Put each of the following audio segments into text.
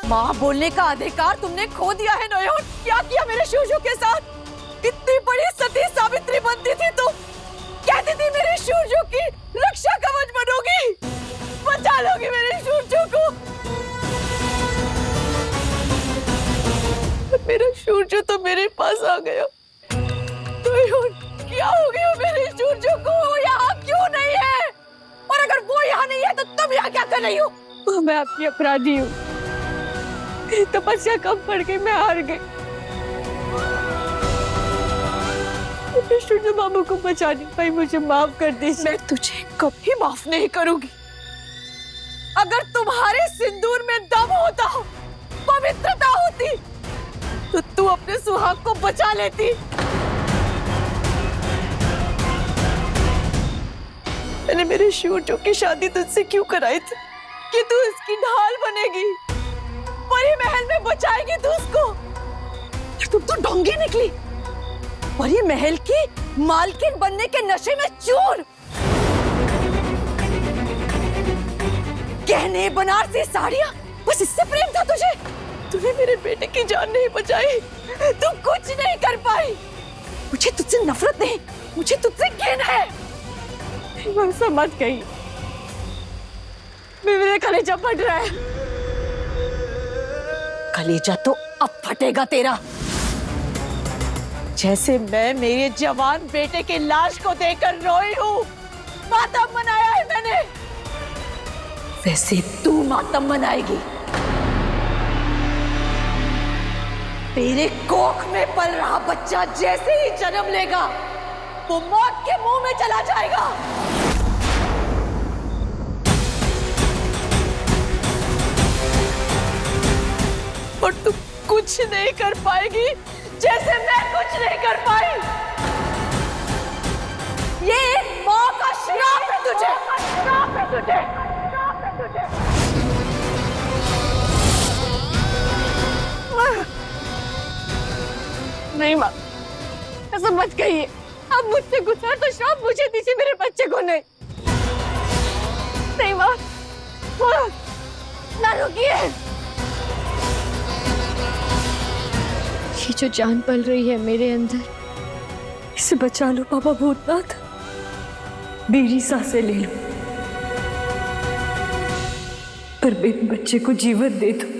माँ बोलने का अधिकार तुमने खो दिया है नोयोन। क्या किया मेरे शूजू के साथ? इतनी बड़ी सती सावित्री बनती थी तुम, कहती थी मेरे शूजू की रक्षा कवच बनोगी, बचा लोगी मेरे शूजू को। मेरा शूजू तो मेरे पास आ गया। नोयोन, क्या हो गया मेरे शूजू को? यहाँ क्यों नहीं है? और अगर वो यहाँ नहीं है तो तुम यहाँ क्या कर रही हो? मैं आपकी अपराधी हूँ। मेरी तपस्या कम पड़ गई, मैं हार गई। शूजू मामू को बचा नहीं पाई, मुझे माफ कर दीजिए। मैं तुझे कभी माफ नहीं करूंगी। अगर तुम्हारे सिंदूर में दम होता, पवित्रता होती, तो तू अपने सुहाग को बचा लेती। मैंने मेरे शूजू की शादी तुझसे क्यों कराई थी? कि तू इसकी ढाल बनेगी, परी महल में बचाएगी तू उसको। तुम तो ढोंगी निकली, परी महल की मालकिन बनने के नशे में चूर। गहने, बनारसी साड़ियां, बस इससे प्रेम था तुझे। तूने मेरे बेटे की जान नहीं बचाई, तू कुछ नहीं कर पाई। मुझे तुझसे नफरत नहीं, मुझे तुझसे घृणा है। समझ गई, मेरे कलेजा फट रहा है। कलेजा तो अब फटेगा तेरा। जैसे मैं मेरे जवान बेटे की लाश को देखकर रोई हूँ, मातम मनाया है मैंने, वैसे तू मातम मनाएगी। तेरे कोख में पल रहा बच्चा जैसे ही जन्म लेगा, वो मौत के मुंह में चला जाएगा। और तू कुछ नहीं कर पाएगी, जैसे मैं कुछ नहीं कर पाई। ये एक माँ का श्राप है तुझे, श्राप है तुझे, श्राप है तुझे। नहीं माँ, मैं समझ गई है। अब मुझसे गुस्सा तो श्राप मुझे दीजिए, मेरे बच्चे को नहीं। नहीं माँ, ना रुकिए। ये जो जान पल रही है मेरे अंदर, इसे बचा लो बाबा भूतनाथ। मेरी सांसें ले लो, पर मेरे बच्चे को जीवन दे दो।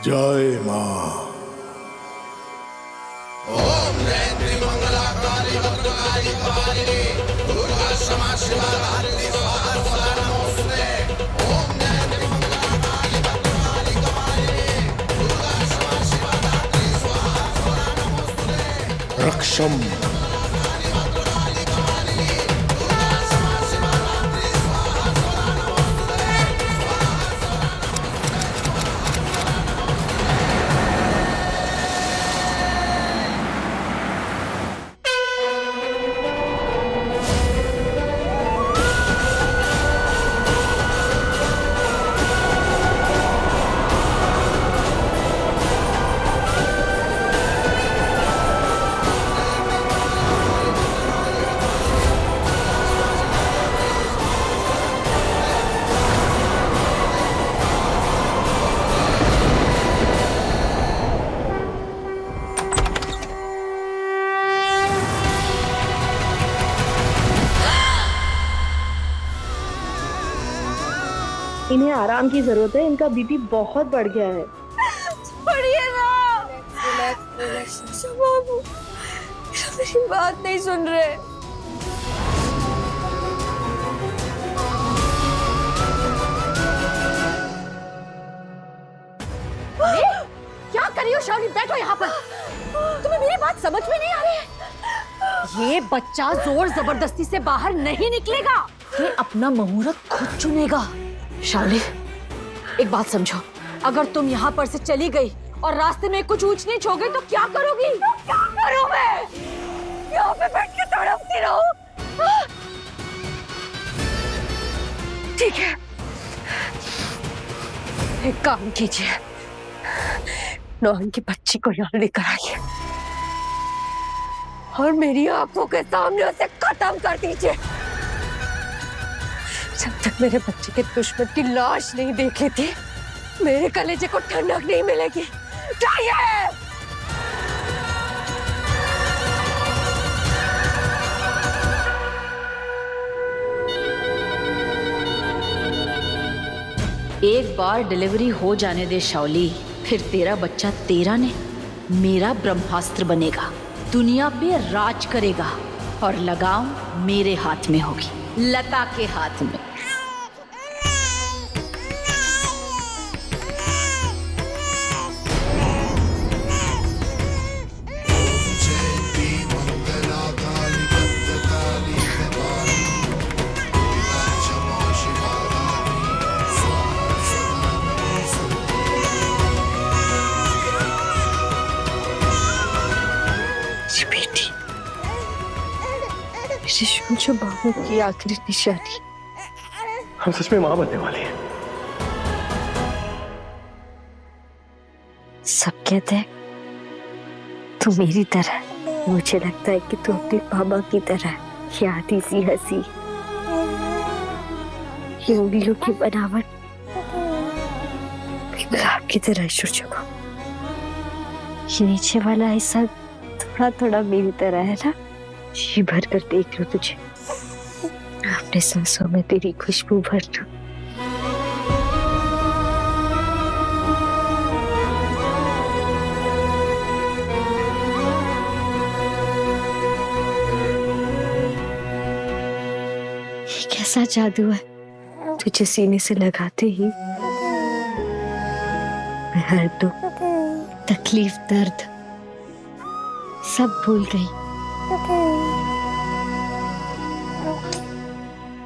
जय मां। ओम जयंती मंगला काली भद्रकाली कपालिनी दुर्गा क्षमा शिवा धात्री स्वाहा सदा नमोस्तुते। ओम जयंती मंगला काली भद्रकाली कपालिनी दुर्गा क्षमा शिवा धात्री स्वाहा सदा नमोस्तुते। रक्षम इन्हें आराम की जरूरत है, इनका बीपी बहुत बढ़ गया है। पढ़िएगा। बाबू मेरी बात नहीं सुन रहे। क्या कर रही हो शालिनी? बैठो यहाँ पर। तुम्हें मेरी बात समझ में नहीं आ रही है? ये बच्चा जोर जबरदस्ती से बाहर नहीं निकलेगा, ये अपना मुहूर्त खुद चुनेगा। शालिनी, एक बात समझो, अगर तुम यहाँ पर से चली गई और रास्ते में कुछ ऊंच नीच हो गई तो क्या करोगी? तो क्या करूं मैं? यहाँ पे बैठ के तड़पती रहूं? ठीक है, एक काम कीजिए, नौहन की बच्ची को यहाँ लेकर आइए और मेरी आंखों के सामने उसे खत्म कर दीजिए। जब तक मेरे बच्चे के दुश्मन की लाश नहीं देख लेती, मेरे कलेजे को ठंडक नहीं मिलेगी। चाहिए। एक बार डिलीवरी हो जाने दे शाओली, फिर तेरा बच्चा तेरा ने मेरा ब्रह्मास्त्र बनेगा, दुनिया पे राज करेगा और लगाम मेरे हाथ में होगी, लता के हाथ में। जो बाबू की आखिरी निशानी। हम सच में मां बनने वाले हैं। सब कहते हैं तू मेरी तरह, मुझे लगता है कि तू अपने बाबा की तरह। ये आधी सी हंसी, ये उंगलियों की बनावट आपकी तरह शुरू। ये नीचे वाला हिस्सा थोड़ा थोड़ा मेरी तरह है ना। जी भर कर देख लो तुझे, अपने सांसों में तेरी खुशबू भर लो। ये कैसा जादू है, तुझे सीने से लगाते ही मैं हर दुख, तकलीफ, दर्द सब भूल गई।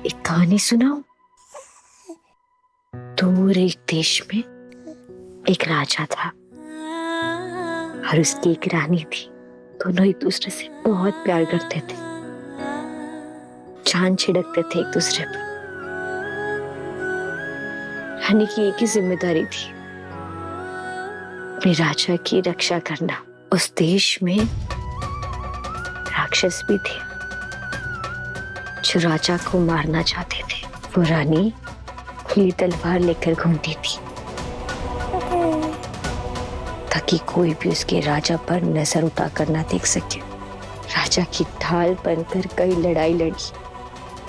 एक कहानी सुनाऊं? दूर एक देश में एक राजा था और उसकी एक रानी थी। दोनों एक दूसरे से बहुत प्यार करते थे, जान छिड़कते थे एक दूसरे पर। रानी की एक ही जिम्मेदारी थी, अपने राजा की रक्षा करना। उस देश में राक्षस भी थे जो राजा को मारना चाहते थे। वो रानी खुली तलवार लेकर घूमती थी ताकि कोई भी उसके राजा पर नजर उठाकर ना देख सके। राजा की ढाल बनकर कई लड़ाई लड़ी,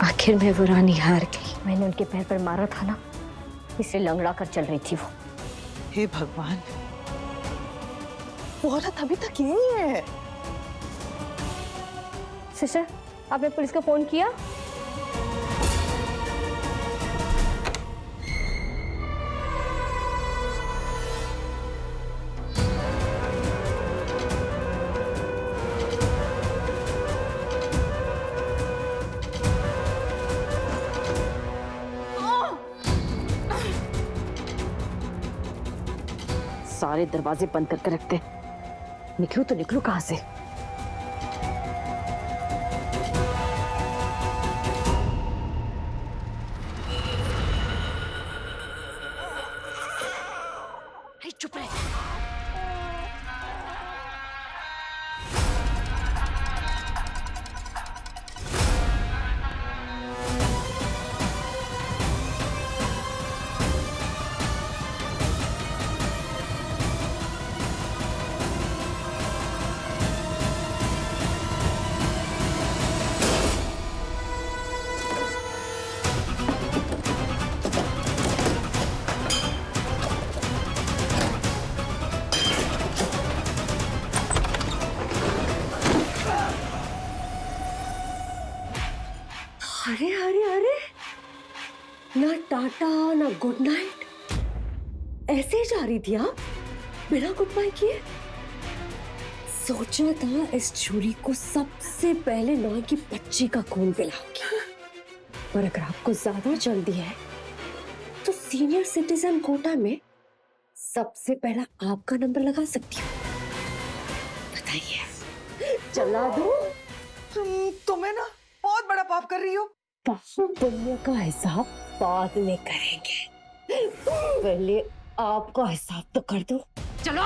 आखिर में वो रानी हार गई। मैंने उनके पैर पर मारा था ना, इसलिए लंगड़ा कर चल रही थी वो। हे भगवान, वो औरत अभी तक यही है। सिस्टर, आपने पुलिस को फोन किया? सारे दरवाजे बंद करके रखते, निकलूं तो निकलूं कहां से? चुप रहे। अरे अरे अरे, ना टाटा ना गुड नाइट, ऐसे ही जा रही थी आप बिना गुड बाय किए? सोचा था इस छुरी को सबसे पहले नौ की बच्ची का खून पिलाऊंगी, पर अगर आपको ज्यादा जल्दी है तो सीनियर सिटीजन कोटा में सबसे पहला आपका नंबर लगा सकती हूँ। बताइए, चला दो? तुम्हें ना बहुत बड़ा पाप कर रही हो। पाप पुण्य का हिसाब बाद में करेंगे, पहले आपका हिसाब तो कर दो। चलो।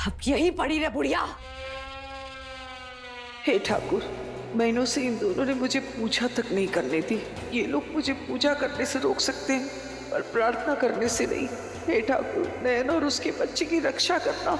अब यही पड़ी रहे बुढ़िया। हे ठाकुर, महीनों से इन दोनों ने मुझे पूजा तक नहीं करने दी। ये लोग मुझे पूजा करने से रोक सकते हैं पर प्रार्थना करने से नहीं। हे ठाकुर, नयन और उसके बच्चे की रक्षा करना।